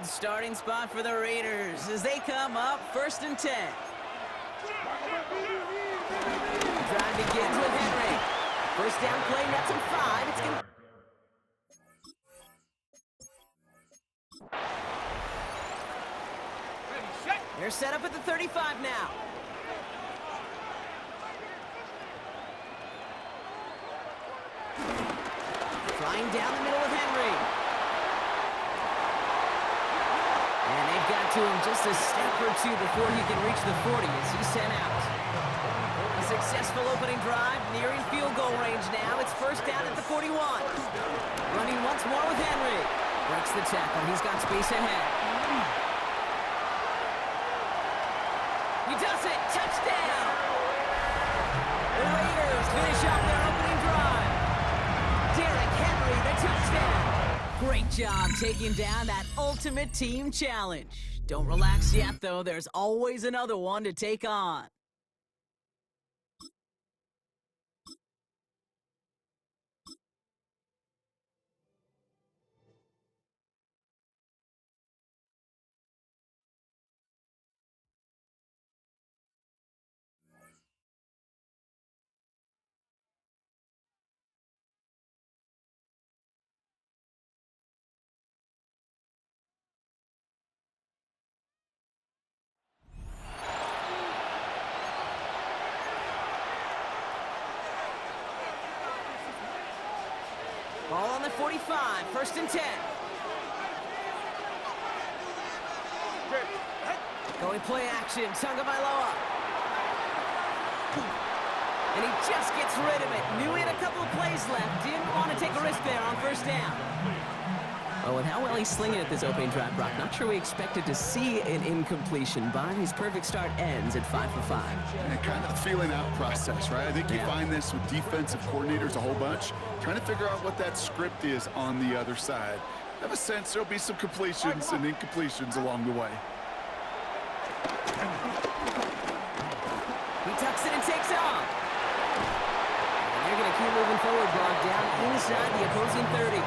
Good starting spot for the Raiders as they come up 1st and 10. Drive begins with Henry. First down play, nets him 5. It's going to... They're set up at the 35 now. Flying down the middle with Henry. And they've got to him just a step or two before he can reach the 40 as he's sent out. A successful opening drive, nearing field goal range now. It's first down at the 41. Running once more with Henry. Breaks the tackle. He's got space ahead. He does it! Touchdown! The Raiders finish off their opening drive. Derrick Henry, the touchdown! Great job taking down that ultimate team challenge. Don't relax yet, though. There's always another one to take on. Ball on the 45, 1st and 10. Going play action, Tagovailoa. And he just gets rid of it. Knew he had a couple of plays left. Didn't want to take a risk there on 1st down. Oh, and how well he's slinging at this opening drive, Brock. Not sure we expected to see an incompletion, but his perfect start ends at 5 for 5. Yeah, kind of the feeling out process, right? I think you find this with defensive coordinators a whole bunch, trying to figure out what that script is on the other side. I have a sense there'll be some completions and incompletions along the way. He tucks it and takes off. And they're going to keep moving forward, Brock, down inside the opposing 30.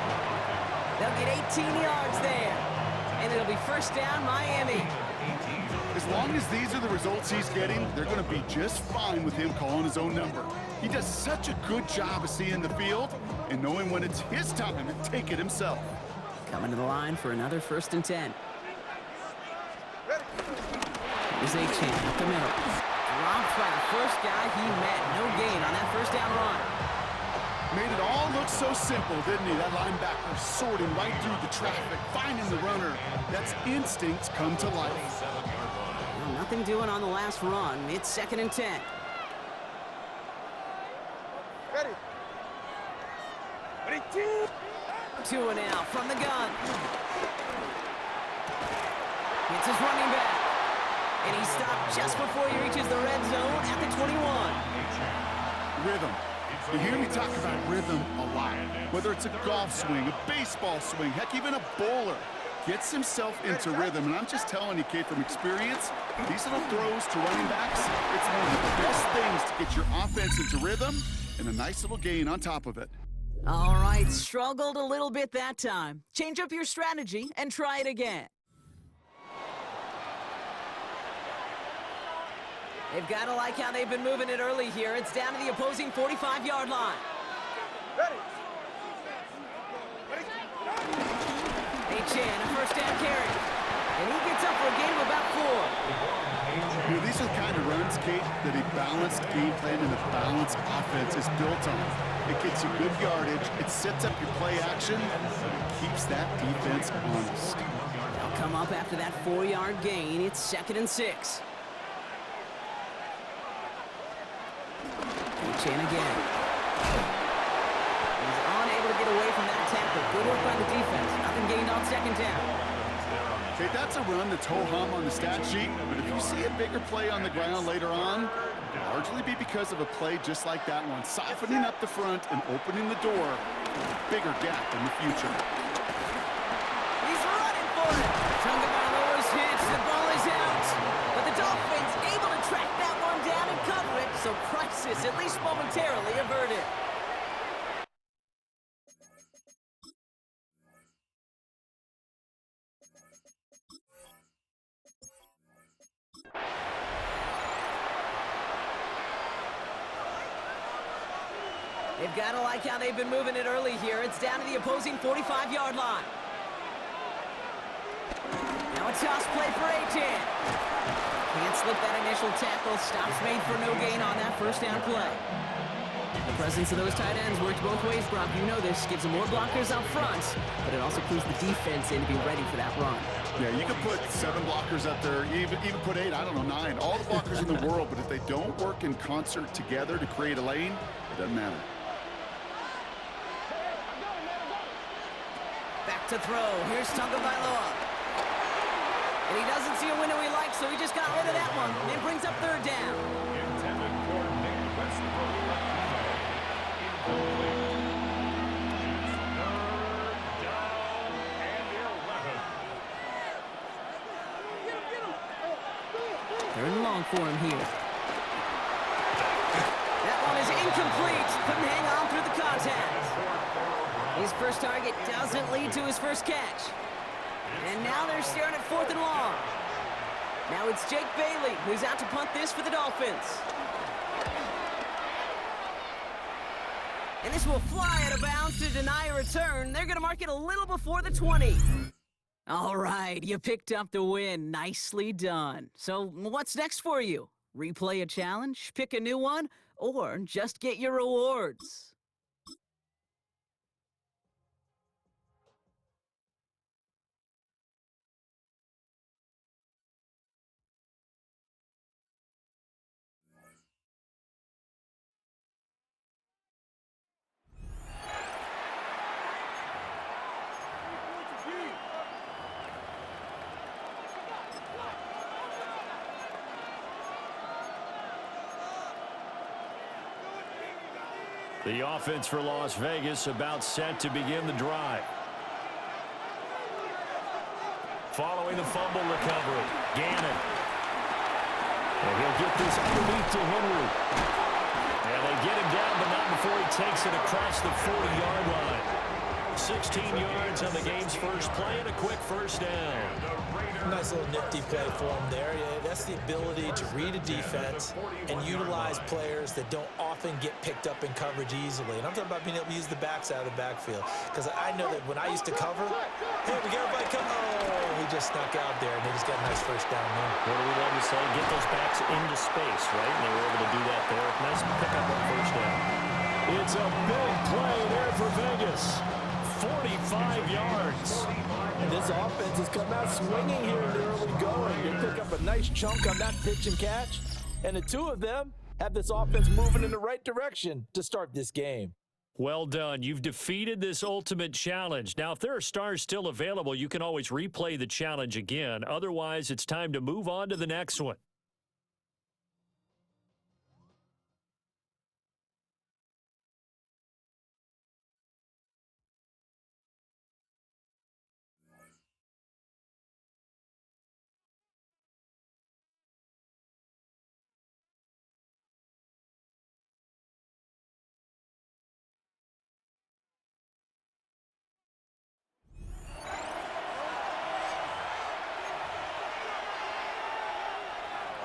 They'll get 18 yards there. And it'll be first down, Miami. As long as these are the results he's getting, they're going to be just fine with him calling his own number. He does such a good job of seeing the field and knowing when it's his time to take it himself. Coming to the line for another 1st and 10. Here's Achane up the middle. Dropped by the first guy he met. No gain on that 1st down run. Made it all look so simple, didn't he? That linebacker sorting right through the traffic, finding the runner. That's instincts come to life. Well, nothing doing on the last run. It's 2nd and 10. Ready. 2 and out from the gun. It's his running back. And he stopped just before he reaches the red zone at the 21. Rhythm. You hear me talk about rhythm a lot. Whether it's a golf swing, a baseball swing, heck, even a bowler. Gets himself into rhythm. And I'm just telling you, kid, from experience, these little throws to running backs, it's one of the best things to get your offense into rhythm and a nice little gain on top of it. All right, struggled a little bit that time. Change up your strategy and try it again. They've got to like how they've been moving it early here. It's down to the opposing 45-yard line. Ready. Achane, a 1st down carry. And he gets up for a gain of about 4. You know, these are the kind of runs, Kate, that a balanced game plan and a balanced offense is built on. It gets you good yardage, it sets up your play action, it keeps that defense honest. They'll come up after that 4-yard gain. It's 2nd and 6. Achane again. He's unable to get away from that tackle. Good work by the defense. Nothing gained on 2nd down. Okay, that's a run that's ho-hum on the stat sheet, but if you see a bigger play on the ground later on, it'll largely be because of a play just like that one, softening up the front and opening the door for a bigger gap in the future. He's running for it. Tagovailoa's hits. The ball is out. But the Dolphins able to track that one down and cover it, so crisis, at least momentarily, averted. They've got to like how they've been moving it early here. It's down to the opposing 45-yard line. Now a toss play for Achane. Can't slip that initial tackle. Stops made for no gain on that first down play. The presence of those tight ends works both ways, Brock. You know this. Gives them more blockers up front, but it also clues the defense in to be ready for that run. Yeah, you can put 7 blockers up there, even put 8, I don't know, 9. All the blockers in the world, but if they don't work in concert together to create a lane, it doesn't matter. Back to throw. Here's Tagovailoa. And he doesn't see a window he likes, so he just got rid of that one. And brings up third down. Intended for Nick Westbrook. Incomplete. Third down and 11. Third and long for him here. That one is incomplete. Couldn't hang on through the contact. His first target doesn't lead to his first catch. And now they're staring at 4th and long. Now it's Jake Bailey who's out to punt this for the Dolphins. And this will fly out of bounds to deny a return. They're going to mark it a little before the 20. All right, you picked up the win. Nicely done. So what's next for you? Replay a challenge, pick a new one, or just get your rewards? The offense for Las Vegas about set to begin the drive. Following the fumble recovery, Gannon. And he'll get this underneath to Henry. And they get him down, but not before he takes it across the 40-yard line. 16 yards on the game's first play and a quick first down. Nice little nifty play for him there. Yeah, that's the ability to read a defense and utilize players that don't often get picked up in coverage easily. And I'm talking about being able to use the backs out of the backfield. Because I know that when I used to cover, hey, we got everybody come. Oh, he just snuck out there, and they just got a nice first down there. What do we love to say? Get those backs into space, right? And they were able to do that there. Nice pickup on first down. It's a big play there for Vegas. 45 yards. And this offense has come out swinging here in the early going. They pick up a nice chunk on that pitch and catch. And the two of them have this offense moving in the right direction to start this game. Well done. You've defeated this ultimate challenge. Now, if there are stars still available, you can always replay the challenge again. Otherwise, it's time to move on to the next one.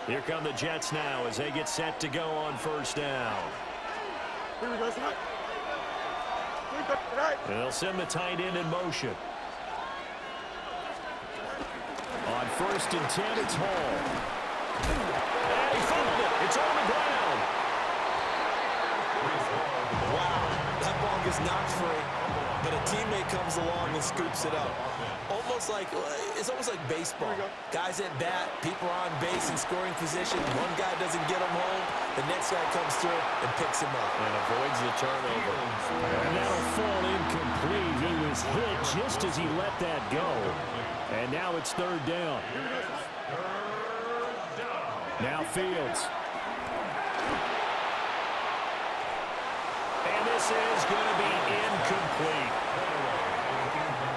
Here come the Jets now as they get set to go on first down. Here we go tonight. And they'll send the tight end in motion. On 1st and 10, it's Hall. And he fumbled it. It's on the ground. Wow, that ball gets knocked free, but a teammate comes along and scoops it up. It's almost like baseball. Guys at bat, people are on base in scoring position. One guy doesn't get him home, the next guy comes through and picks him up. And avoids the turnover. And that'll fall incomplete. He was hit just as he let that go. And now it's 3rd down. Now Fields. And this is going to be incomplete.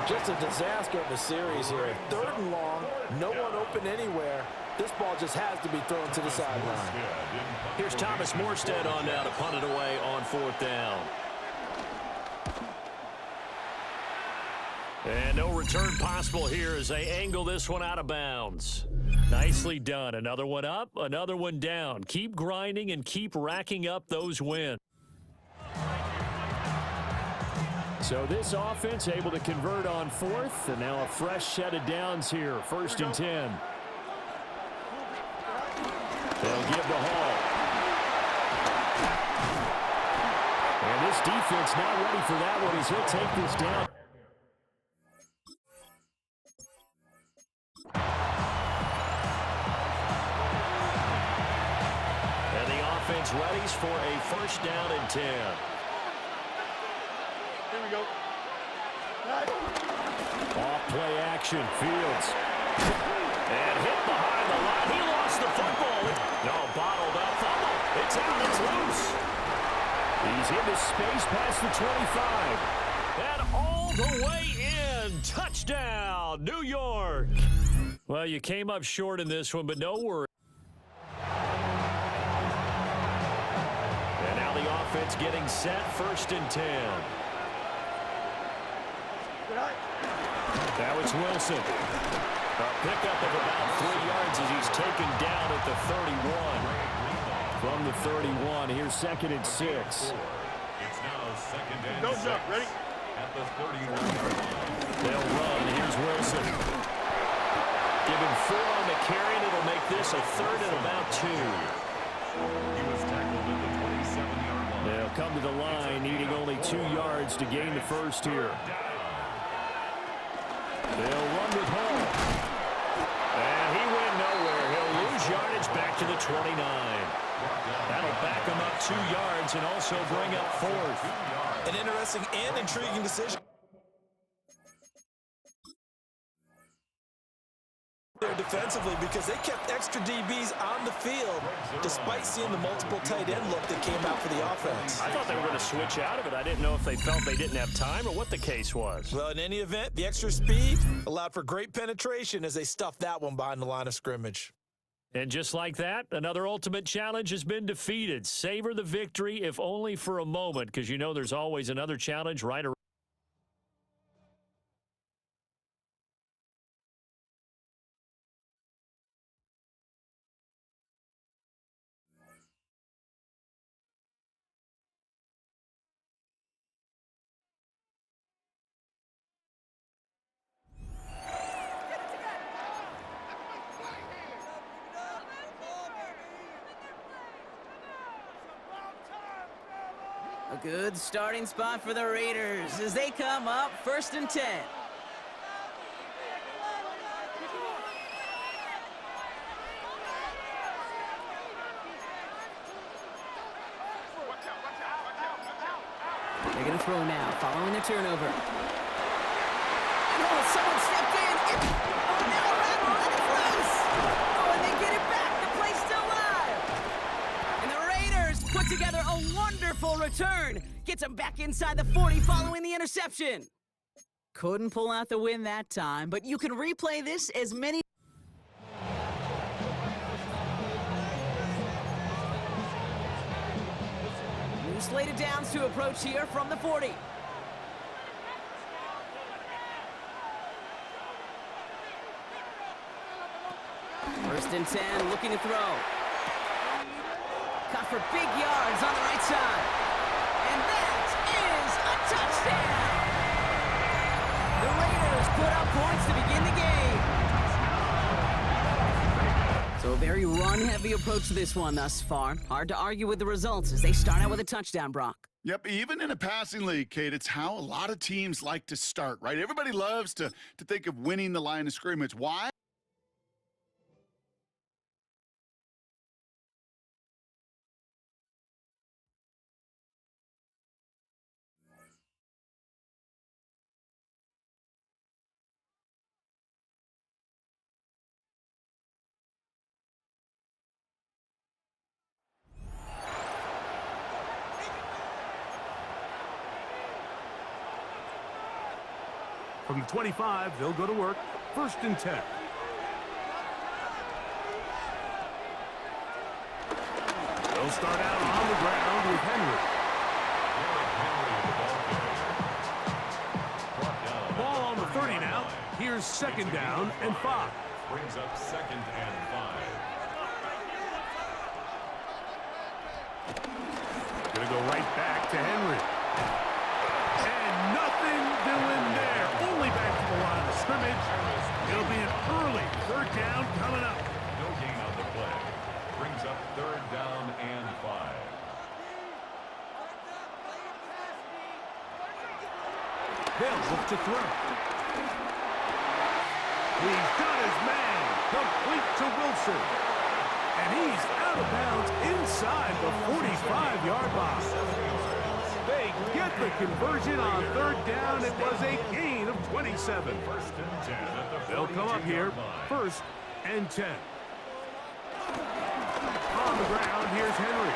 Just a disaster of a series here. 3rd and long, no one open anywhere. This ball just has to be thrown to the sideline. Here's Thomas Morstead on now to punt it away on 4th down. And no return possible here as they angle this one out of bounds. Nicely done. Another one up, another one down. Keep grinding and keep racking up those wins. So this offense able to convert on fourth, and now a fresh set of downs here, 1st and 10. They'll give the Hall. And this defense not ready for that one as he'll take this down. And the offense readies for a 1st down and 10. Here we go. Off play action, Fields. And hit behind the line. He lost the football. No, bottled up. Fumble. It's out. It's loose. He's into space past the 25. And all the way in. Touchdown, New York. Well, you came up short in this one, but no worry. And now the offense getting set, 1st and 10. Now it's Wilson. A pickup of about 3 yards as he's taken down at the 31. From the 31, here's 2nd and 6. It's now 2nd and Go, 6. Chuck. Ready? At the 31-yard line. They'll run. Here's Wilson. Give him 4 on the carry, and it'll make this a 3rd and about 2. He was tackled at the 27-yard line. They'll come to the line, needing only 2 yards to gain the 1st here. They'll run with Hall. And he went nowhere. He'll lose yardage back to the 29. That'll back him up 2 yards and also bring up 4th. An interesting and intriguing decision there defensively, because they kept extra DBs on the field despite seeing the multiple tight end look that came out for the offense. I thought they were going to switch out of it. I didn't know if they felt they didn't have time or what the case was. Well, in any event, the extra speed allowed for great penetration as they stuffed that one behind the line of scrimmage. And just like that, another ultimate challenge has been defeated. Savor the victory, if only for a moment, because you know there's always another challenge right around. A good starting spot for the Raiders as they come up 1st and 10. They're going to throw now, following the turnover. And someone stepped in. Oh, now Rattle, and it's loose. Oh, and they get it back. The play's still live. And the Raiders put together a wonderful return. Gets them back inside the 40 following the interception. Couldn't pull out the win that time, but you can replay this as many. New slated downs to approach here from the 40. First and 10, looking to throw. Caught for big yards on the right side. And that is a touchdown. The Raiders put up points to begin the game. So a very run-heavy approach to this one thus far. Hard to argue with the results as they start out with a touchdown, Brock. Yep, even in a passing league, Kate, it's how a lot of teams like to start, right? Everybody loves to think of winning the line of scrimmage. Why? From the 25, they'll go to work. 1st and 10. They'll start out on the ground with Henry. Ball on the 30 now. Here's 2nd down and 5. Brings up 2nd and 5. Gonna go right back to Henry. And nothing Third down coming up. No gain on the play. Brings up third down and 5. They'll look to throw. He's got his man. Complete to Wilson. And he's out of bounds inside the 45-yard line. They get the conversion on third down. It was a gain of 27. First and 10 at the They'll come up here, 42-yard line. first and 10. On the ground, here's Henry.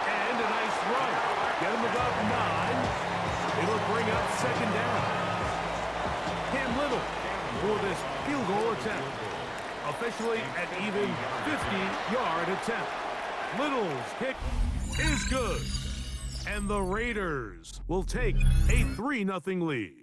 And a nice throw. Get him above 9. It'll bring up second down. Cam Little for this field goal attempt. Officially an even 50-yard attempt. Little's kick is good. And the Raiders will take a 3-0 lead.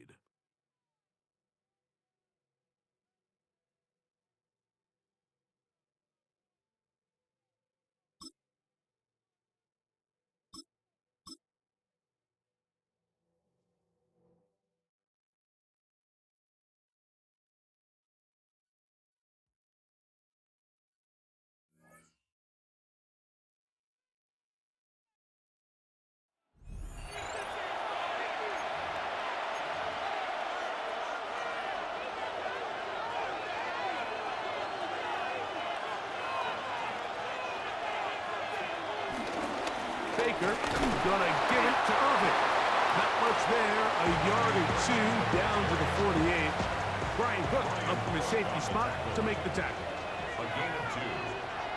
Baker gonna give it to Irvin. Not much there, a yard or two down to the 48. Brian Cook up from his safety spot to make the tackle. A gain of 2.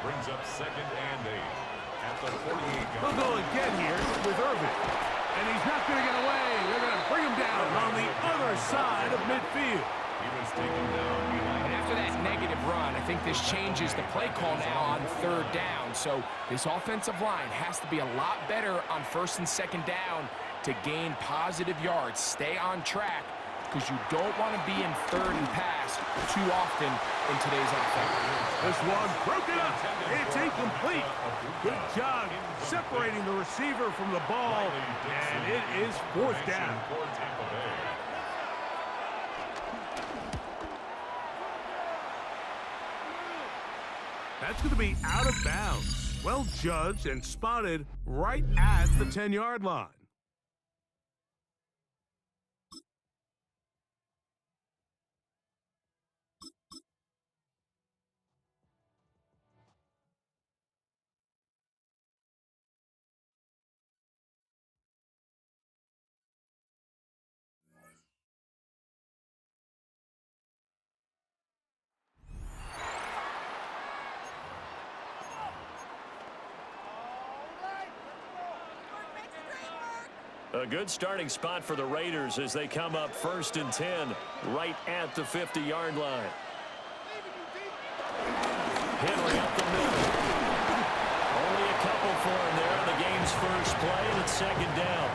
Brings up second and 8 at the 48-yard They'll go again here with Irvin. And he's not going to get away. They're going to bring him down on the other side of midfield. He was taken down behind. And after that negative run, I think this changes the play call now on third down. So this offensive line has to be a lot better on first and second down to gain positive yards. Stay on track because you don't want to be in third and pass too often in today's offense. This one broken up. It's incomplete. Good job separating the receiver from the ball. And it is fourth down. For Tampa Bay. That's going to be out of bounds. Well judged and spotted right at the 10-yard line. A good starting spot for the Raiders as they come up first and 10 right at the 50-yard line. Henry up the middle. Only a couple for him there on the game's first play, and it's second down.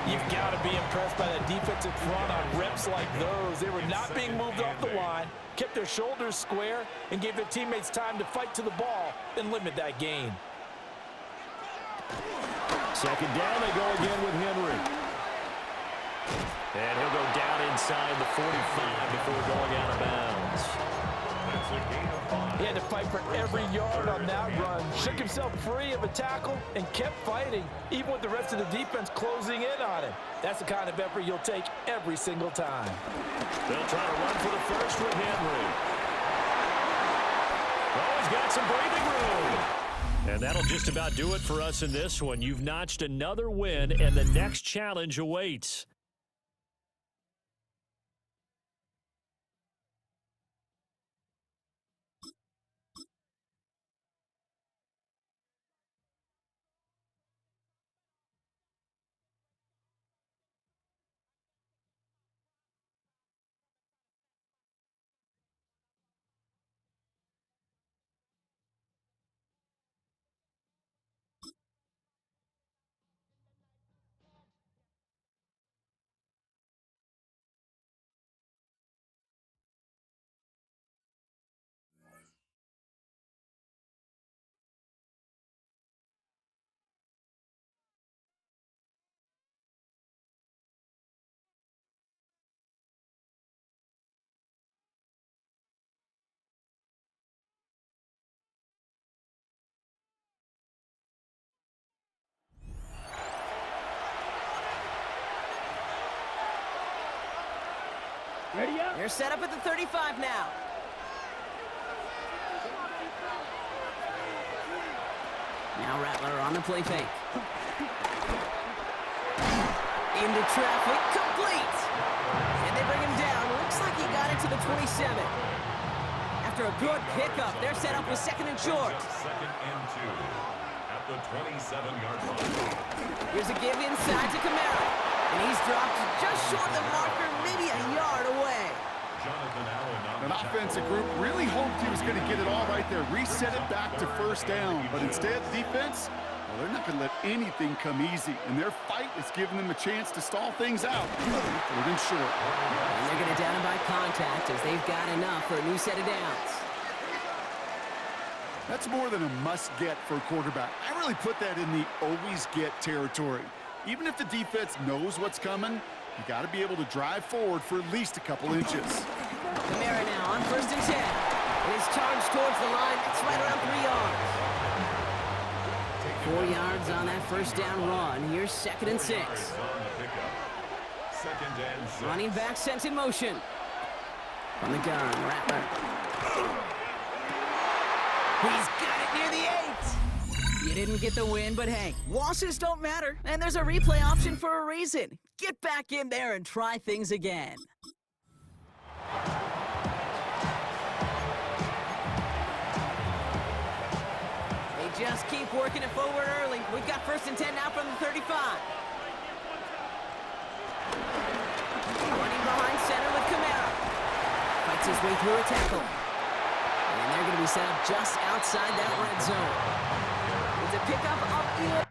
You've got to be impressed by that defensive front on reps like those. They were not being moved off the line, kept their shoulders square, and gave their teammates time to fight to the ball and limit that gain. Second down, they go again with Henry. And he'll go down inside the 45 before going out of bounds. That's a gain of 5. He had to fight for every yard on that run. Shook himself free of a tackle and kept fighting, even with the rest of the defense closing in on him. That's the kind of effort you'll take every single time. They'll try to run for the first with Henry. Oh, he's got some breathing room. And that'll just about do it for us in this one. You've notched another win, and the next challenge awaits. They're set up at the 35 now. Now Rattler on the play fake. Into traffic, complete. And they bring him down. Looks like he got it to the 27. After a good pickup, they're set up with second and short. Second and 2 at the 27-yard line. Here's a give inside to Kamara. And he's dropped just short of the marker, maybe a yard away. Jonathan Allen on An the offensive group really hoped he was going to get it all right there, reset it back to first down. But instead, defense, well, they're not going to let anything come easy. And their fight is giving them a chance to stall things out. Third and short. And they're going to down him by contact as they've got enough for a new set of downs. That's more than a must-get for a quarterback. I really put that in the always-get territory. Even if the defense knows what's coming, you got to be able to drive forward for at least a couple inches. Kamara now on first and 10. It is charged towards the line. It's right around 3 yards. 4 yards on that first down run. Here's second and 6. Second and 6. Running back sent in motion. From the gun, Rattler. He's got it near the 8. You didn't get the win, but hey, losses don't matter. And there's a replay option for a reason. Get back in there and try things again. They just keep working it forward early. We've got first and 10 now from the 35. Running behind center with Kamara. Fights his way through a tackle. And they're going to be set up just outside that red zone. It's a pickup of 11.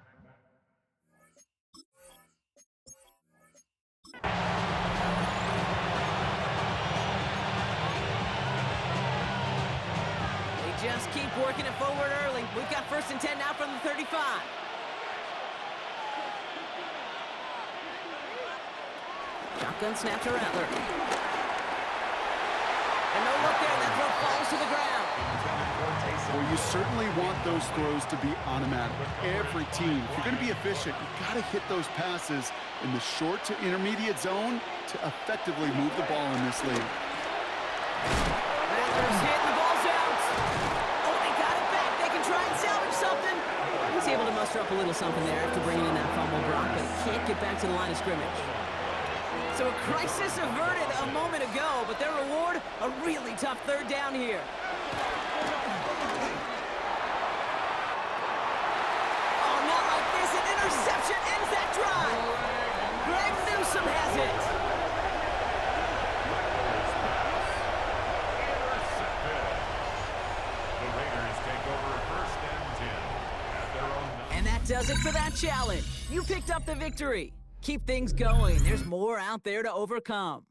They just keep working it forward early. We've got first and 10 now from the 35. Shotgun snap to Rattler. And no look there, that throw falls to the ground. Well, you certainly want those throws to be automatic. Every team, if you're going to be efficient, you've got to hit those passes in the short to intermediate zone to effectively move the ball in this league. Rattler's hit, the ball's out. Oh, they got it back. They can try and salvage something. He's able to muster up a little something there after bringing in that fumble block, but he can't get back to the line of scrimmage. So a crisis averted a moment ago, but their reward, a really tough third down here. Oh, not like this. An interception ends that drive. Greg Newsome has it. The Raiders take over first and 10 at their own. And that does it for that challenge. You picked up the victory. Keep things going. There's more out there to overcome.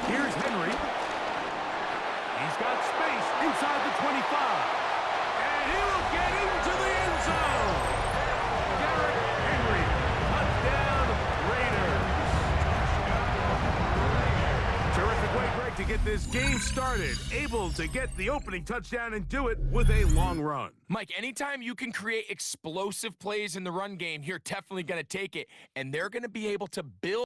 Here's Henry. He's got space inside the 25. And he'll get into the end zone. Derrick Henry, touchdown Raiders. Terrific way, Greg, to get this game started. Able to get the opening touchdown and do it with a long run. Mike, anytime you can create explosive plays in the run game, you're definitely going to take it. And they're going to be able to build